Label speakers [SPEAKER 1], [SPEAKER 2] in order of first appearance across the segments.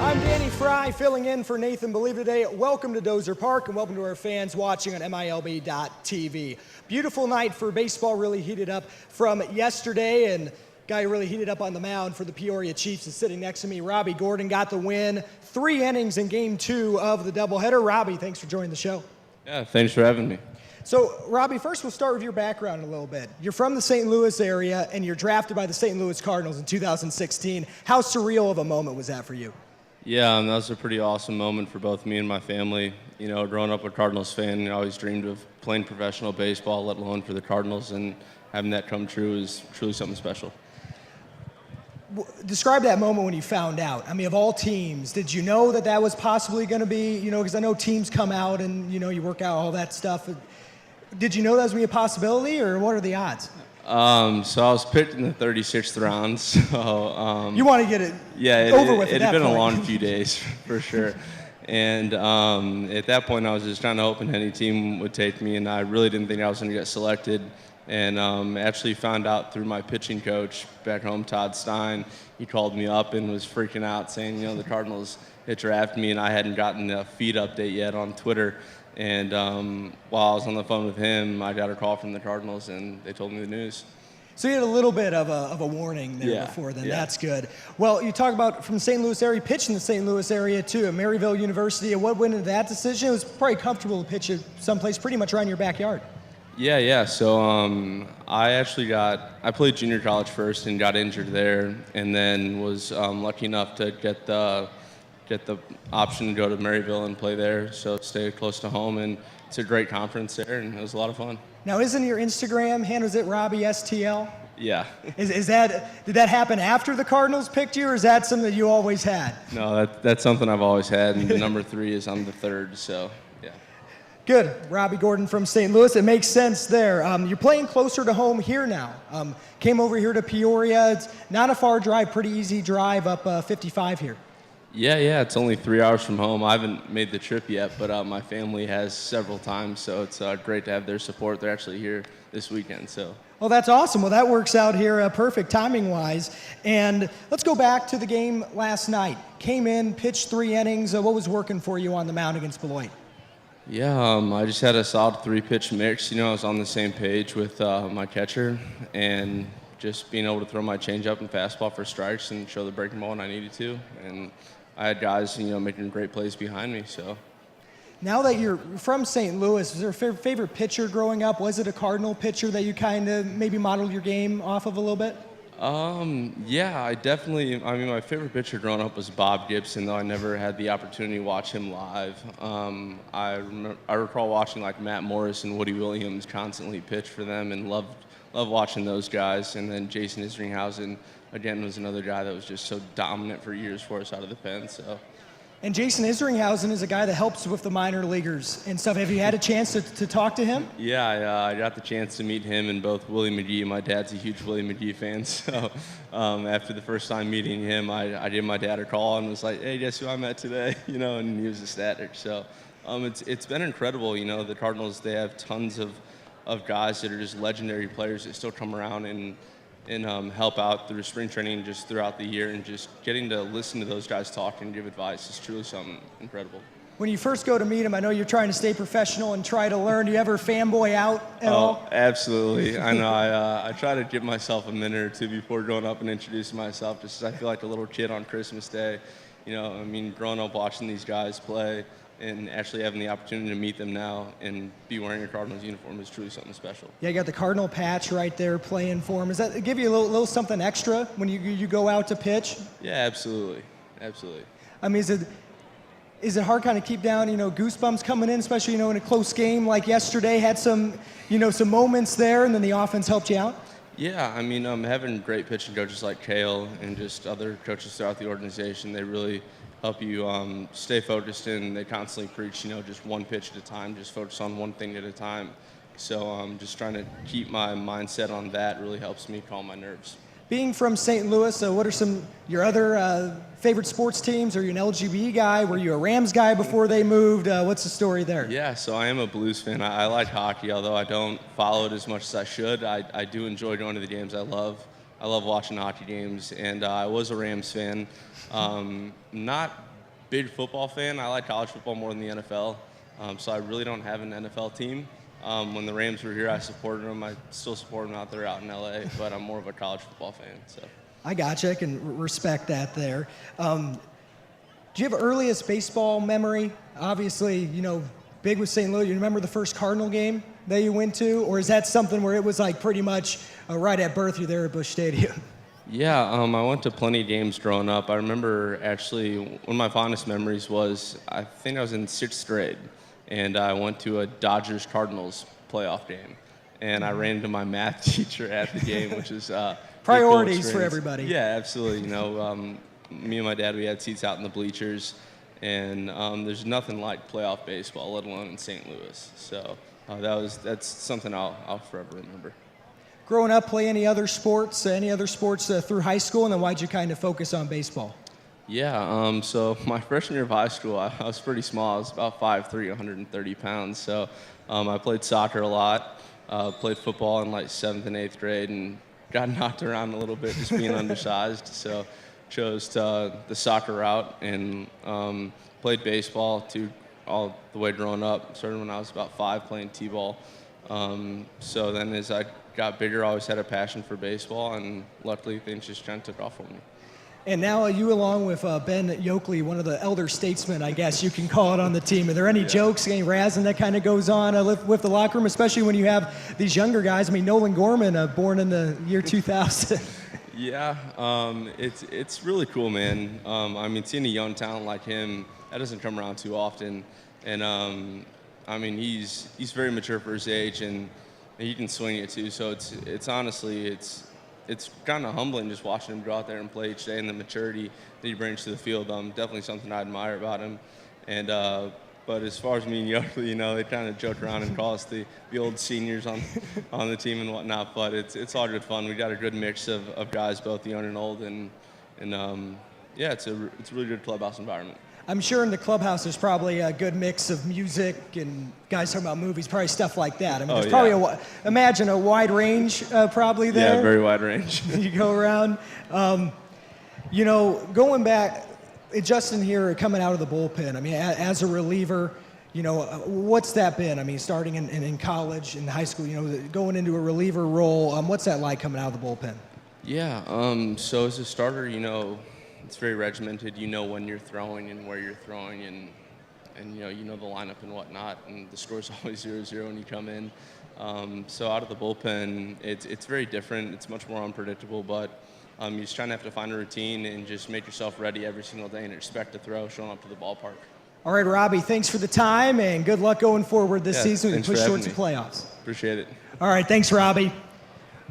[SPEAKER 1] I'm Danny Fry, filling in for Nathan Believe today. Welcome to Dozer Park, and welcome to our fans watching on MILB.TV. Beautiful night for baseball, really heated up from yesterday, and guy who really heated up on the mound for the Peoria Chiefs is sitting next to me. Robbie Gordon got the win. 3 innings in Game 2 of the doubleheader. Robbie, thanks for joining the show.
[SPEAKER 2] Yeah, thanks for having me.
[SPEAKER 1] So, Robbie, first we'll start with your background a little bit. You're from the St. Louis area, and you're drafted by the St. Louis Cardinals in 2016. How surreal of a moment was that for you?
[SPEAKER 2] Yeah, that was a pretty awesome moment for both me and my family. You know, growing up a Cardinals fan, I always dreamed of playing professional baseball, let alone for the Cardinals, and having that come true is truly something special.
[SPEAKER 1] Describe that moment when you found out. I mean, of all teams, did you know that that was possibly going to be, because I know teams come out and, you work out all that stuff. Did you know that was going to be a possibility, or what are the odds?
[SPEAKER 2] So I was picked in the 36th round. So
[SPEAKER 1] you want to get it over with.
[SPEAKER 2] It had been a long few days for sure. And at that point, I was just kind of hoping any team would take me, and I really didn't think I was going to get selected. And actually found out through my pitching coach back home, Todd Stein. He called me up and was freaking out, saying, the Cardinals had drafted me, and I hadn't gotten a feed update yet on Twitter. And while I was on the phone with him, I got a call from the Cardinals, and they told me the news.
[SPEAKER 1] So you had a little bit of a warning there before then. Yeah. That's good. Well, you talk about from the St. Louis area, pitched in the St. Louis area too, at Maryville University. And what went into that decision? It was probably comfortable to pitch it someplace pretty much around your backyard.
[SPEAKER 2] Yeah. So I played junior college first and got injured there, and then was lucky enough to get the option to go to Maryville and play there, so stay close to home, and it's a great conference there, and it was a lot of fun.
[SPEAKER 1] Now, isn't your Instagram handle, is it Robbie STL?
[SPEAKER 2] Yeah.
[SPEAKER 1] Did that happen after the Cardinals picked you, or is that something that you always had?
[SPEAKER 2] No, that's something I've always had, and the number 3 is I'm the 3rd, so yeah.
[SPEAKER 1] Good. Robbie Gordon from St. Louis. It makes sense there. You're playing closer to home here now. Came over here to Peoria. It's not a far drive, pretty easy drive up 55 here.
[SPEAKER 2] Yeah, it's only 3 hours from home. I haven't made the trip yet, but my family has several times, so it's great to have their support. They're actually here this weekend, so.
[SPEAKER 1] Well, that's awesome. Well, that works out here perfect timing-wise. And let's go back to the game last night. Came in, pitched 3 innings. What was working for you on the mound against Beloit?
[SPEAKER 2] Yeah, I just had a solid 3-pitch mix. I was on the same page with my catcher, and just being able to throw my changeup and fastball for strikes and show the breaking ball when I needed to. And I had guys, making great plays behind me, so.
[SPEAKER 1] Now that you're from St. Louis, was there a favorite pitcher growing up? Was it a Cardinal pitcher that you kind of maybe modeled your game off of a little bit?
[SPEAKER 2] Yeah, my favorite pitcher growing up was Bob Gibson, though I never had the opportunity to watch him live. I recall watching like Matt Morris and Woody Williams constantly pitch for them, and loved watching those guys. And then Jason Isringhausen, again, was another guy that was just so dominant for years for us out of the pen. So.
[SPEAKER 1] And Jason Isringhausen is a guy that helps with the minor leaguers and stuff. Have you had a chance to talk to him?
[SPEAKER 2] Yeah, I got the chance to meet him and both Willie McGee. My dad's a huge Willie McGee fan, so after the first time meeting him, I gave my dad a call and was like, hey, guess who I met today? And he was ecstatic. So it's been incredible. The Cardinals, they have tons of guys that are just legendary players that still come around and help out through spring training just throughout the year, and just getting to listen to those guys talk and give advice is truly something incredible.
[SPEAKER 1] When you first go to meet him, I know you're trying to stay professional and try to learn. Do you ever fanboy out at all?
[SPEAKER 2] Absolutely. I know. I try to give myself a minute or two before going up and introducing myself, just as I feel like a little kid on Christmas Day. Growing up watching these guys play and actually having the opportunity to meet them now and be wearing a Cardinals uniform is truly something special. Yeah,
[SPEAKER 1] you got the Cardinal patch right there playing for him. Does that give you a little something extra when you go out to pitch?
[SPEAKER 2] Yeah, absolutely.
[SPEAKER 1] I mean, is it hard kind of keep down, goosebumps coming in, especially, in a close game like yesterday, had some moments there, and then the offense helped you out?
[SPEAKER 2] Yeah, having great pitching coaches like Kale and just other coaches throughout the organization, they really help you stay focused, and they constantly preach, just one pitch at a time, just focus on one thing at a time. So just trying to keep my mindset on that really helps me calm my nerves.
[SPEAKER 1] Being from St. Louis, what are your other favorite sports teams? Are you an LGB guy? Were you a Rams guy before they moved? What's the story there?
[SPEAKER 2] Yeah, so I am a Blues fan. I like hockey, although I don't follow it as much as I should. I do enjoy going to the games. I love I love watching hockey games, and I was a Rams fan. Not big football fan. I like college football more than the NFL, so I really don't have an NFL team. When the Rams were here, I supported them. I still support them out there out in LA, but I'm more of a college football fan. So
[SPEAKER 1] I gotcha. I can respect that there. Do you have earliest baseball memory? Obviously, big with St. Louis. You remember the first Cardinal game that you went to? Or is that something where it was like pretty much right at birth, you're there at Busch Stadium?
[SPEAKER 2] Yeah, I went to plenty of games growing up. I remember actually one of my fondest memories was I think I was in 6th grade, and I went to a Dodgers-Cardinals playoff game. And I ran into my math teacher at the game, which is
[SPEAKER 1] priorities for everybody.
[SPEAKER 2] Yeah, absolutely. Me and my dad, we had seats out in the bleachers, and there's nothing like playoff baseball, let alone in St. Louis. So that's something I'll forever remember.
[SPEAKER 1] Growing up, play any other sports through high school, and then why'd you kind of focus on baseball?
[SPEAKER 2] Yeah, so my freshman year of high school, I was pretty small. I was about 5'3", 130 pounds. So I played soccer a lot, played football in like 7th and 8th grade, and got knocked around a little bit just being undersized. So chose the soccer route and played baseball all the way growing up. Started when I was about 5 playing t-ball. So then as I got bigger, I always had a passion for baseball, and luckily things just kind of took off for me.
[SPEAKER 1] And now you, along with Ben Yoakley, one of the elder statesmen, I guess you can call it, on the team. Are there any jokes, any razzing that kind of goes on with the locker room, especially when you have these younger guys? I mean, Nolan Gorman, born in the year 2000.
[SPEAKER 2] Yeah, it's really cool, man. I mean, seeing a young talent like him, that doesn't come around too often. And I mean, he's very mature for his age, and he can swing it too. So it's honestly kind of humbling just watching him go out there and play each day, and the maturity that he brings to the field. Definitely something I admire about him. And but as far as me and Yoakley, they kind of joke around and call us the old seniors on the team and whatnot. But it's all good fun. We got a good mix of guys, both young and old, and yeah, it's a really good clubhouse environment.
[SPEAKER 1] I'm sure in the clubhouse there's probably a good mix of music and guys talking about movies, probably stuff like that. I mean, there's probably imagine a wide range probably there.
[SPEAKER 2] Yeah, very wide range.
[SPEAKER 1] You go around. Going back, Justin here coming out of the bullpen, I mean, as a reliever, what's that been? I mean, starting in college, in high school, going into a reliever role, what's that like coming out of the bullpen?
[SPEAKER 2] Yeah, so as a starter, it's very regimented. When you're throwing and where you're throwing, and the lineup and whatnot, and the score's always 0-0 when you come in. So out of the bullpen, it's very different. It's much more unpredictable, but you just kind of have to find a routine and just make yourself ready every single day and expect to throw, showing up to the ballpark.
[SPEAKER 1] All right, Robbie, thanks for the time, and good luck going forward this season. We push towards the playoffs.
[SPEAKER 2] Appreciate it.
[SPEAKER 1] All right, thanks, Robbie.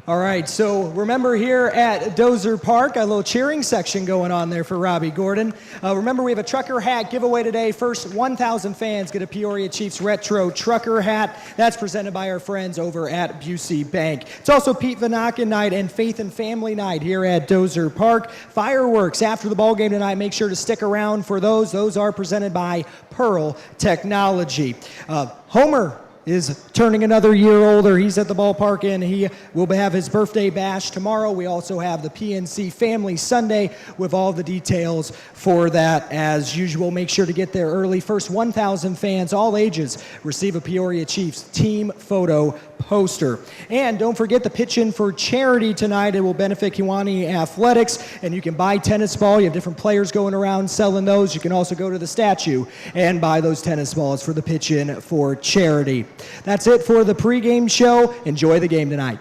[SPEAKER 1] All right, so remember here at Dozer Park, a little cheering section going on there for Robbie Gordon. Remember, we have a trucker hat giveaway today. First 1,000 fans get a Peoria Chiefs retro trucker hat. That's presented by our friends over at Busey Bank. It's also Pete Vanaken night and Faith and Family night here at Dozer Park. Fireworks after the ball game tonight. Make sure to stick around for those. Those are presented by Pearl Technology. Homer is turning another year older. He's at the ballpark, and he will have his birthday bash tomorrow. We also have the PNC Family Sunday with all the details for that as usual. Make sure to get there early. First 1,000 fans, all ages, receive a Peoria Chiefs team photo poster. And don't forget the pitch-in for charity tonight. It will benefit Kiwani Athletics, and you can buy tennis ball. You have different players going around selling those. You can also go to the statue and buy those tennis balls for the pitch-in for charity. That's it for the pregame show. Enjoy the game tonight.